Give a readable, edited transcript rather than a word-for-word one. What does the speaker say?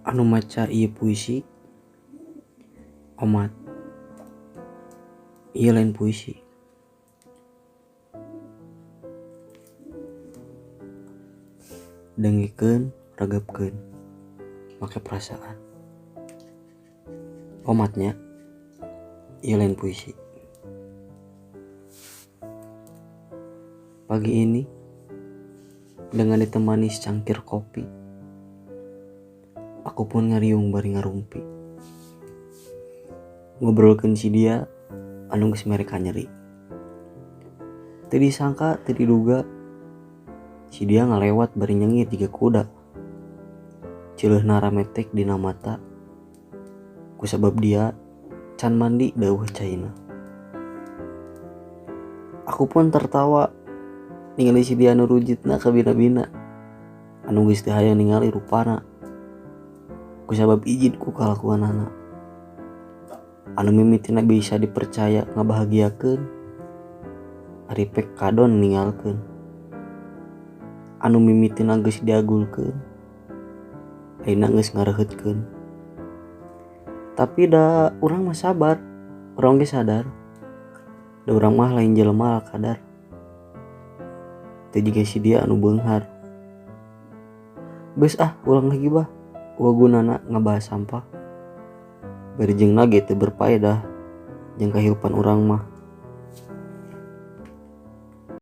anu maca ieu puisi omat ieu lain puisi. Dengikeun, regepkeun, make perasaan. Omatnya ieu lain puisi. Pagi ini dengan ditemani secangkir kopi, aku pun ngariung bari ngarumpi. Ngobrolkeun si dia anu geus mere kanyeri. Teu disangka, teu diduga si dia ngalewat bari nyengit jiga kuda. Ceuleuna rametek dina mata kusabab dia can mandi deueuh caina. Aku pun tertawa ningali si dia anu rujitna ka bina-bina anu geus teu hayang ningali rupana kusabab ijin ku kalakuanana. Anu mimitina bisa dipercaya ngabahagiakeun ari pek kadon ninggalkeun. Anu mimitina geus diagulkeun ayeuna geus ngareheutkeun. Tapi da urang mah sabar, urang ge sadar da urang mah lain jelema kadar. Teu jiga si dia anu beunghar. Beus ulang lagi bah, wagunana ngabahas sampah. Bari jeung na ge teu berpaedah jeung kahirupan urang mah.